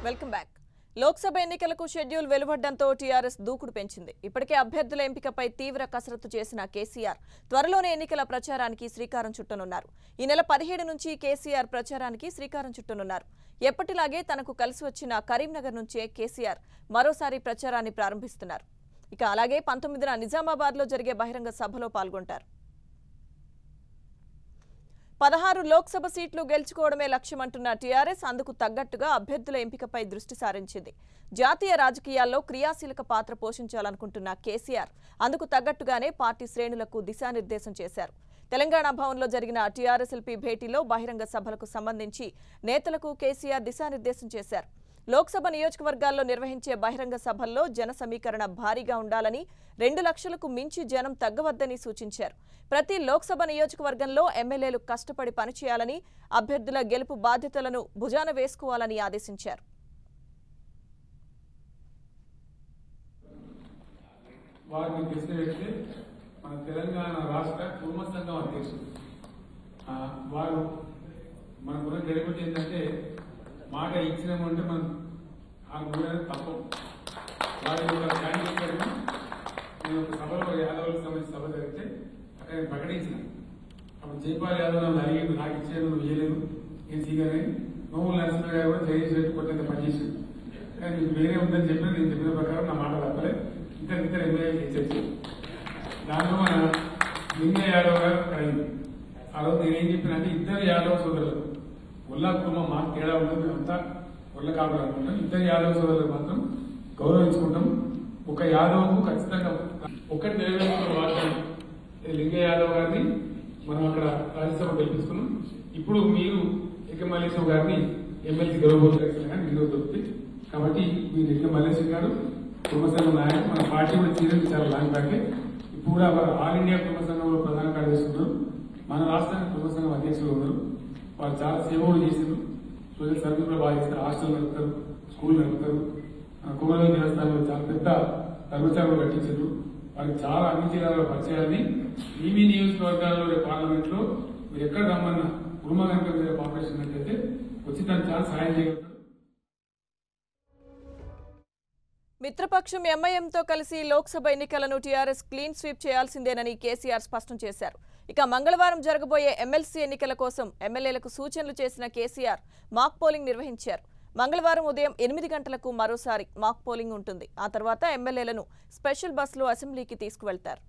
Welcome back. Lok Sabha ఎన్నికలకు schedule వెలువడడంతో TRS దూకుడు పెంచింది. ఇప్పటికే అభ్యర్థుల ఎంపికపై తీవ్ర కసరత్తు చేసిన కేసీఆర్ త్వరలోనే ఎన్నికల ప్రచారానికి శ్రీకారం చుట్టనున్నారు. ఈ నెల 17 నుంచి కేసీఆర్ ప్రచారానికి శ్రీకారం చుట్టనున్నారు. ఎప్పటిలాగే తనకు కలిసి వచ్చిన కరీంనగర్ నుంచే కేసీఆర్ మరోసారి ప్రచారాన్ని ప్రారంభిస్తున్నారు. ఇక అలాగే 19న నిజామాబాద్లో జరిగే బహిరంగ సభలో పాల్గొంటారు. 16 లోక్సభ సీట్లు గెలుచుకోవడమే లక్ష్యమంటున్న టీఆర్ఎస్ అందుకు తగ్గట్టుగా అభ్యర్థుల ఎంపికపై దృష్టి సారించింది. జాతీయ రాజకీయాల్లో క్రియాశీలక పాత్ర పోషించాలనుకుంటున్న కేసీఆర్ అందుకు తగ్గట్టుగానే పార్టీ శ్రేణులకు దిశానిర్దేశం చేశారు. తెలంగాణ భవన్లో జరిగిన టీఆర్ఎస్ఎల్పీ భేటీలో బహిరంగ సభలకు సంబంధించి నేతలకు కేసీఆర్ దిశానిర్దేశం చేశారు. లోక్సభ నియోజకవర్గాల్లో నిర్వహించే బహిరంగ సభల్లో జన సమీకరణ భారీగా ఉండాలని, 2 లక్షలకు మించి జనం తగ్గవద్దని సూచించారు. ప్రతి లోక్సభ నియోజకవర్గంలో ఎమ్మెల్యేలు కష్టపడి పనిచేయాలని, అభ్యర్థుల గెలుపు బాధ్యతలను భుజాన వేసుకోవాలని ఆదేశించారు. మాట ఇచ్చినామంటే మనం ఆ మూడేళ్ళు తప్ప వారి యొక్క క్యాండిడేట్లను నేను ఒక సభలో యాదవులకు సంబంధించిన సభ జరిగితే అక్కడ నేను ప్రకటించిన. అప్పుడు జైపాల్ యాదవ్ నన్ను అడిగింది, నాకు ఇచ్చేది నువ్వు చేయలేదు నేను సీగానే. నోముల నరసింహ గారు కూడా జయశ్రీ కొట్టేంత పనిచేసింది. కానీ నీకు వేరే ఉందని చెప్పిన నేను చెప్పిన ప్రకారం నా మాట తప్పలేదు. ఇద్దరు ఎమ్మెల్యేలు ఇచ్చేసి దాంట్లో మన లింగ యాదవ్ గారు అడిగింది. ఆ రోజు నేనేం చెప్పిన అంటే ఇద్దరు యాదవ్ సోదరులు ఉల్లా కుటుంబం మాకు తేడా ఉండదు, మేమంతా ఉల్ల కాపులు అనుకుంటాం. ఇద్దరు యాదవ్ సోదరులకు మాత్రం గౌరవించుకుంటాం. ఒక యాదవ్కు ఖచ్చితంగా ఒకటి నెరవేర్చుకున్న వాగ్దానం లింగ యాదవ్ గారిని మనం అక్కడ రాజ్యసభ గెలిపించుకున్నాం. ఇప్పుడు మీరు ఎక్క మల్లేశ్వర గారిని ఎమ్మెల్సీ గెలవబోతున్నారు కానీ మీరు దొరుకుతుంది. కాబట్టి మీరు ఎక్క మల్లేశ్వర గారు కుటుంబ సంఘం నాయకులు, మన పార్టీ కూడా చేయడానికి చాలా లాంగ్ బ్యాకే. ఇప్పుడు కూడా ఆల్ ఇండియా కుటుంబ సంఘంలో ప్రధాన కార్యదర్శి ఉన్నారు, మన రాష్ట్రానికి కుటుంబ సంఘం అధ్యక్షులు ఉన్నారు. వాళ్ళు చాలా సేవలు చేశారు, సోషల్ సర్వీస్ కూడా బాగా చేస్తారు. హాస్టల్ నడుపుతారు, స్కూల్ నడుపుతారు, కుమారదేవి దేవస్థానంలో చాలా పెద్ద ధర్మచారులు కట్టించారు. వారికి చాలా అన్ని జిల్లాలో పరిచయాలని మీ నియోజకవర్గాల్లో పార్లమెంట్ లో మీరు ఎక్కడ రమ్మన్నా కుటుంబ కనుక మీరు పాపులేషన్ అయితే వచ్చి దాన్ని చాలా సాయం చేయగలుగుతారు. మిత్రపక్షం ఎంఐఎంతో కలిసి లోక్సభ ఎన్నికలను టీఆర్ఎస్ క్లీన్ స్వీప్ చేయాల్సిందేనని కేసీఆర్ స్పష్టం చేశారు. ఇక మంగళవారం జరగబోయే ఎమ్మెల్సీ ఎన్నికల కోసం ఎమ్మెల్యేలకు సూచనలు చేసిన కేసీఆర్ మాక్ పోలింగ్ నిర్వహించారు. మంగళవారం ఉదయం 8 గంటలకు మరోసారి మాక్ పోలింగ్ ఉంటుంది. ఆ తర్వాత ఎమ్మెల్యేలను స్పెషల్ బస్సులో అసెంబ్లీకి తీసుకువెళ్తారు.